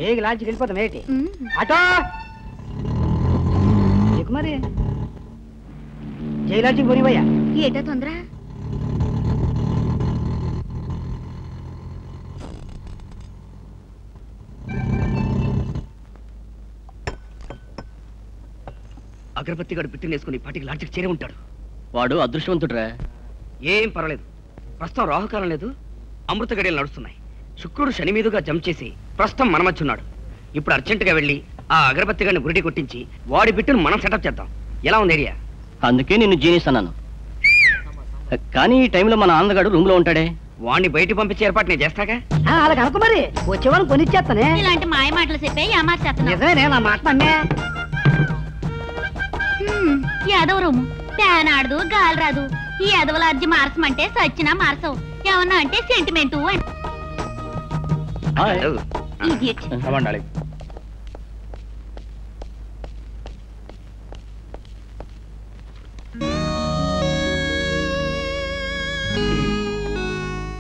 ఏగి లాంచ్కి వెళ్ళిపోతాం ఏంటి ఆటో ఎక్కు మరి జై లాంచ్కి పోనివయ్యా ఏటా తొందర అగరబత్తి గడు పిట్టినేసుకుని పాటికి లాంచ్కి చేరే ఉంటాడు. వాడు అదృష్టవంతుడురా. ఏం పర్వాలేదు, ప్రస్తుతం రాహుకాలం లేదు, అమృత గడియలు నడుస్తున్నాయి. శుక్రుడు శని మీదుగా జంప్ చేసి ప్రస్తుతం మన మధ్య ఉన్నాడు. ఇప్పుడు అర్జెంటుగా వెళ్ళి ఆ అగరబత్తి గడిని గురిడి కొట్టించి వాడి బిట్టును మనం సెటప్ చేద్దాం. ఎలా ఉంది ఐడియా? అందుకే నిన్ను జీనిస్ అన్నాను. కానీ ఈ టైంలో మన ఆంధ్రగాడు రూమ్ లో ఉంటాడే. వాడిని బయటికి పంపించే ఏర్పాటు నేను చేస్తాగా. అలా కనుక మరి వచ్చేవాళ్ళని కొనిచ్చేస్తానే. ఇలాంటి మాయ మాటలు చెప్పే నిజమే నా మాట నమ్మే. యాదవ రూము ఫ్యాన్ ఆడదు గాలి రాదు. ఈ యాదవుల అర్జీ మార్చమంటే సచ్చినా మార్చవు. ఏమన్నా అంటే సెంటిమెంటు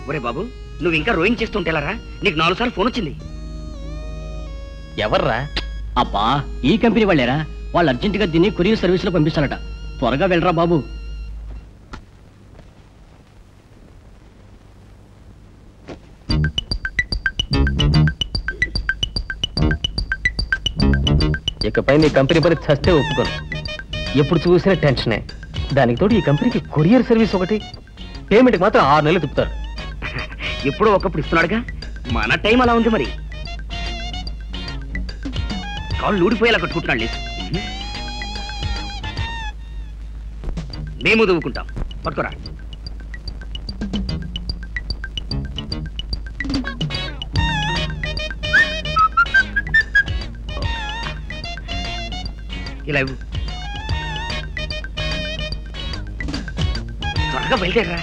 ఒరే బాబు, నువ్వు ఇంకా రోయింగ్ చేస్తుంటేలారా? నీకు 4 సార్లు ఫోన్ వచ్చింది. ఎవర్రా? అబ్బా, ఈ కంపెనీ వాళ్ళేరా. వాళ్ళు అర్జెంటుగా దీన్ని కొరియర్ సర్వీస్ లో పంపిస్తారట. త్వరగా వెళ్ళరా బాబు. ఇకపై నీ కంపెనీ పని చస్తే ఒప్పుకోను. ఎప్పుడు చూసినా టెన్షనే. దానికి తోడు ఈ కంపెనీకి కొరియర్ సర్వీస్ ఒకటి. పేమెంట్కి మాత్రం 6 నెలలు తిప్పుతారు. ఎప్పుడో ఒకప్పుడు ఇస్తున్నాడుగా. మన టైం అలా ఉంది మరి. కాళ్ళు ఊడిపోయేలా కట్టుకుంటున్నాడు లేదు. మేము దువ్వుకుంటాం. పట్టుకోరా. ఇలా ఇవ్వు. త్వరగా బయలుదేరరా.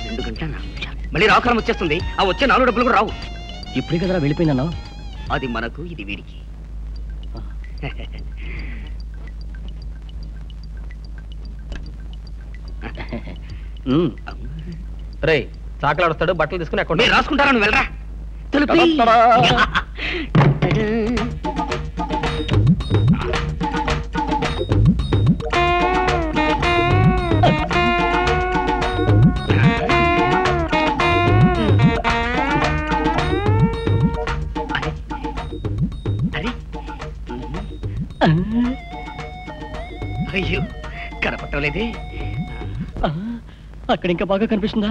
2 గంటల 4 నిమిషాలు. మళ్ళీ రాకాలం వచ్చేస్తుంది. ఆ వచ్చే 4 డబ్బులు కూడా రావు. ఇప్పుడే కదరా వెళ్ళిపోయిందన్నా. అది మనకు, ఇది వీడికి. రే చాకలాడుస్తాడు, బట్టలు తీసుకుని అక్కడ రాసుకుంటారా? నువ్వు వెళ్ళరా. అయ్యో, కనపట్టలేదే. అక్కడ ఇంకా బాగా కనిపిస్తుందా?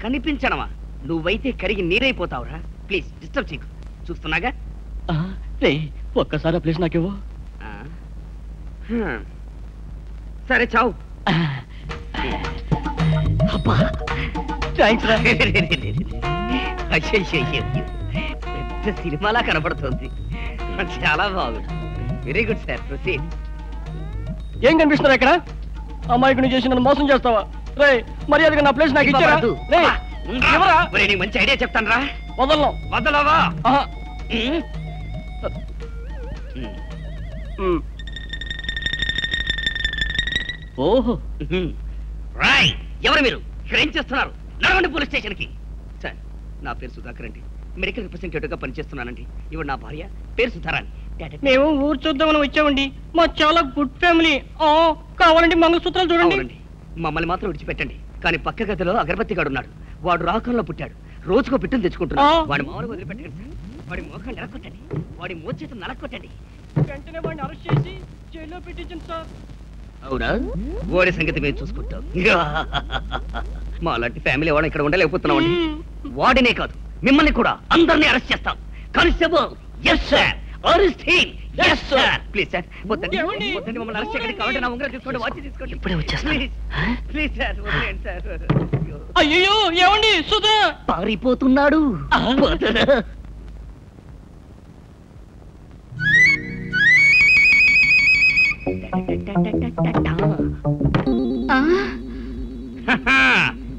కనిపించడమా? నువ్వైతే కరిగి నీరైపోతావురా. ప్లీజ్ డిస్టర్బ్ చేయకు. చూస్తున్నాగా. రే ఒక్కసారి ప్లీజ్ నాకేవో. సరే చావు. పెద్ద సినిమాలా కనపడుతుంది. చాలా బాగుంది. Very good sir. ప్రొసీడ్. ఏం కనిపిస్తున్నారు ఇక్కడ? అమ్మాయికి చేసి నన్ను మోసం చేస్తావా? రే మర్యాదగా నా ప్లేస్ నాకు ఇచ్చారా? మంచి ఐడియా చెప్తాను రా. వదలను. వదలవా? ఓహో, రాయ్. ఎవరు మీరు? ఇక్కడ ఏం చేస్తున్నారు? నడవండి పోలీస్ స్టేషన్ కి. సార్, నా పేరు సుధాకర్ అండి. మెడికల్ రిప్రజెంటేటివ్ గా పనిచేస్తున్నానండి. ఇవి నా భార్య, పేరు సుధారాణి. మేము ఊరు చూద్దామని వచ్చామండి. మా చాలా గుడ్ ఫ్యామిలీ. కావాలండి మంగళసూత్రాలు చూడండి. మమ్మల్ని మాత్రం విడిచిపెట్టండి. కానీ పక్క గదిలో అగరబత్తి గాడు ఉన్నాడు. వాడు రాకంలో పుట్టాడు. రోజుకో పిట్టును తెచ్చుకుంటున్నాడు. వాడి మామూలు వదిలిపెట్టండి సార్. వాడి మోకాన్ని నరకొట్టండి. వాడి మోచేతులు నరకొట్టండి. వెంటనే వాడిని అరెస్ట్ చేసి జైల్లో పెట్టించండి సార్. అవునా? వాడి సంగతి మేము చూసుకుంటాం. మా లాంటి ఫ్యామిలీ వాడు ఇక్కడ ఉండలేకపోతున్నామండి. వాడినే కాదు, మిమ్మల్ని కూడా అందరినీ అరెస్ట్ చేస్తాం. Constable. Yes sir. Arrest him. Yes sir. Please sir, వద్దండి. వద్దండి, మమ్మల్ని అరెస్ట్ చేయకండి. కావాలంటే నా ఉంగరం తీసుకోండి, వాచ్ తీసుకోండి. ఇప్పుడే వచ్చేస్తాను. ప్లీజ్ సార్, వదిలేండి సార్. అయ్యో ఏమండి? సుధా పారిపోతున్నాడు.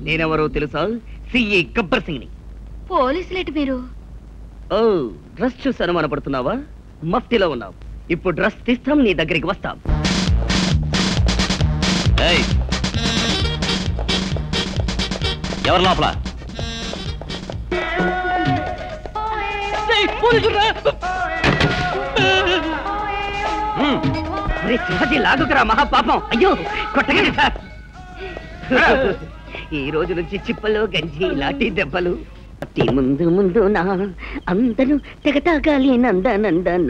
నేనెవరో తెలుసా? సిఏ గబ్బర్ సింగ్ ని. పోలీసులేటి మీరు? ఓ, డ్రెస్ చూసి అనుమానపడుతున్నావా? మఫ్టీలో ఉన్నావు. ఇప్పుడు డ్రెస్ తీస్తాం, నీ దగ్గరికి వస్తాం. ఎవరు లోపల? అరే సింహజీ లాగుకురా మహాపాపం. అయ్యో కొట్టగండి సార్. ఈ రోజు నుంచి చిప్పలు గంజి లాఠీ దెబ్బలు. అతి ముందు ముందు నా అందరూ తెగతాగాలి నందనందన.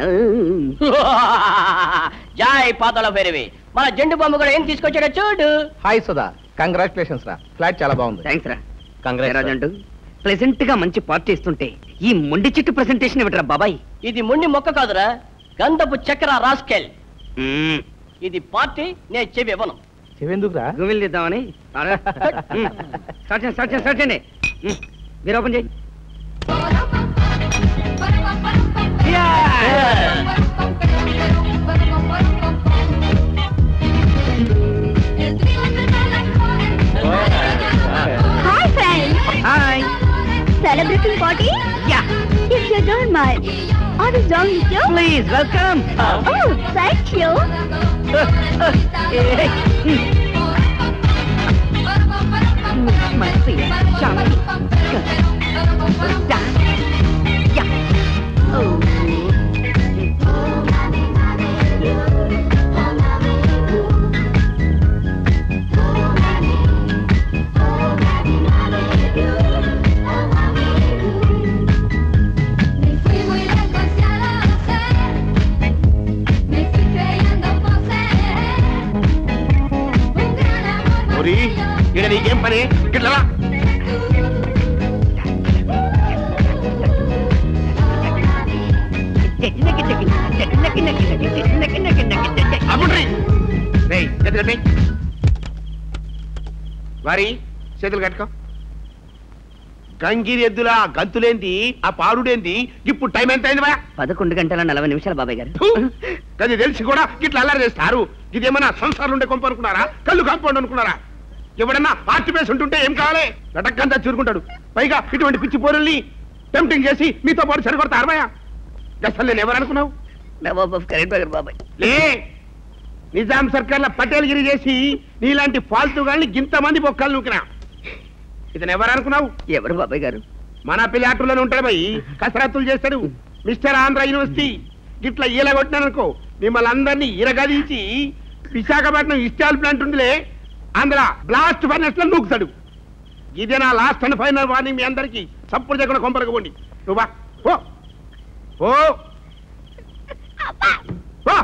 జాయ్ పాతాల భైరవి. మన జెండు బొమ్మ కూడా ఏం తీసుకొచ్చాడో చూడు. హాయ్ సుధా, కంగ్రాచులేషన్స్ రా, ఫ్లాట్ చాలా బాగుంది. థ్యాంక్స్ రా. Congrats, రాజండు ప్రెసెంట్ గా మంచి పార్టీ ఇస్తుంటే ఈ మొండి చెట్టు ప్రెసెంటేషన్ ఇవ్వటరా బాబాయ్. ఇది ముండి మొక్క కాదురా, గంధపు చక్ర రాస్కెల్. ఇది పార్టీ, నేను చెవి ఇవ్వను. చెవెందుకురా? గుమిల్దిద్దామని. స్టార్ట్ చేయండి. మీరు ఓపెన్ చేయి. Hi friends. Hi. Celebrating party? Yeah. If you don't mind, I will join with you. Please welcome. Oh, thank you. My sweet Shamali. Yeah. Oh. ఇక్కడ నీకేం పని? ఇట్లా వారి చేతులు కట్టుకో. గంగిరి ఎద్దులా గంతులేంది, ఆ పాడుడేంది? ఇప్పుడు టైం ఎంత అయింది బా? 11:40 బాబాయ్ గారు. అది తెలిసి కూడా ఇట్లా అల్లరి చేస్తారు. ఇదేమన్నా సంసారం ఉండే కొంప అనుకున్నారా? కళ్ళు కాంపౌండ్ అనుకున్నారా? ఎవడన్నా ఆర్ట్ పేస్ ఉంటుంటే ఏం కావాలి? రటక్కంతా చూరుకుంటాడు. పైగా ఇటువంటి పిచ్చి పోరుల్ని టెంప్టింగ్ చేసి మీతో పాటు సరికొడతా అరవయా? అసలు నేను ఎవరనుకున్నావు? బాబాయ్ లే, నిజాం సర్కార్ల పటేల్గిరి చేసి నీలాంటి ఫాల్తుగాల్ని ఇంతమంది బొక్కలు నూకినా. ఇతను ఎవరనుకున్నావు? ఎవరు బాబాయ్ గారు? మన పిల్లాటూరులోనే ఉంటాడు పోయి కసరత్తులు చేస్తాడు. Mister Andhra university. ఇట్లా ఈలగొట్టినాననుకో మిమ్మల్ని అందరినీ ఇరగదీసి విశాఖపట్నం ఇస్టాల్ ప్లాంట్ ఉందిలే, అందులో బ్లాస్ట్ ఫైనల్స్ లో నూకుతాడు. ఇదే నా లాస్ట్ అండ్ ఫైనల్ వార్నింగ్ మీ అందరికి. సప్పుడు చేయకుండా కొంపరకపోండి. నువ్వు బా ఓ ఓ ఓ.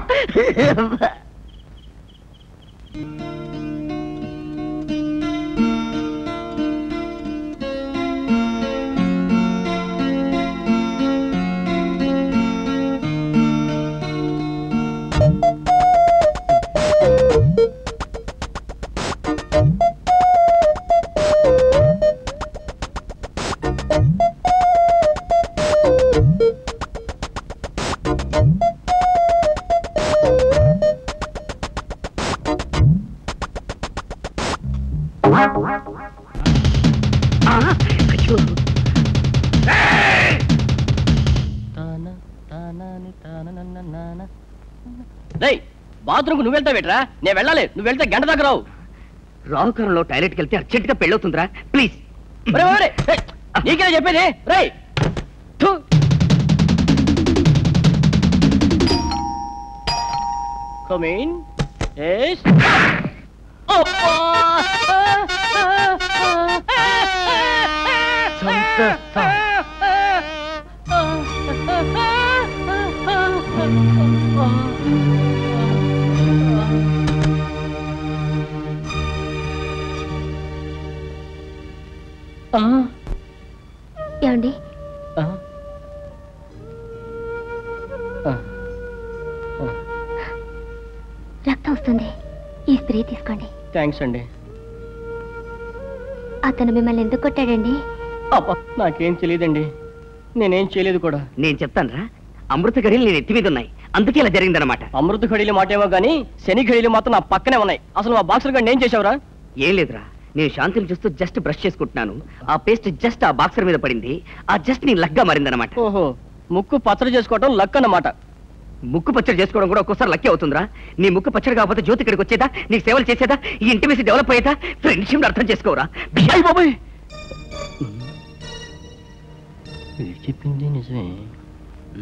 బాత్రూమ్ నువ్వు వెళ్తా బెటరా? నేను వెళ్ళాలి, నువ్వు వెళ్తే గంట దగ్గర రావు. రావుకారంలో టాయిలెట్కి వెళ్తే అర్జెంట్ గా పెళ్ళవుతుందిరా. ప్లీజ్. నీకేనా చెప్పేది? రై Come in. Yes. ఏమండి? రక్తం వస్తుంది, ఈ స్ప్రే తీసుకోండి. థ్యాంక్స్ అండి. అతను మిమ్మల్ని ఎందుకు కొట్టాడండి? నాకేం తెలియదండి, నేనేం చేయలేదు కూడా. నేను చెప్తానురా, అమృత గడియలు నేను ఎత్తి మీద ఉన్నాయి, అందుకే ఇలా జరిగిందనమాట. అమృత ఘడియలు మాటేమో గానీ శని ఘడియలు మాత్రం నా పక్కనే ఉన్నాయి. అసలు మా బాక్సర్ గడిని ఏం చేసావురా? ఏం లేదురా, నేను శాంతిని చూస్తూ జస్ట్ బ్రష్ చేసుకుంటున్నాను. ఆ పేస్ట్ జస్ట్ ఆ బాక్సర్ మీద పడింది. ఆ జస్ట్ నీ లక్గా మారిందనమాట. ఓహో, ముక్కు పచ్చడి చేసుకోవటం లక్ అన్నమాట. ముక్కు పచ్చడి చేసుకోవడం కూడా ఒక్కోసారి లక్కే అవుతుందిరా. నీ ముక్కు పచ్చడి కాకపోతే జ్యోతి ఇక్కడికి వచ్చేదా, నీకు సేవలు చేసేదా, ఈ ఇంటిమేసి డెవలప్ అయ్యేదా? ఫ్రెండ్షిప్ అర్థం చేసుకోరా. బాబాయ్ చెప్పింది నిజమే.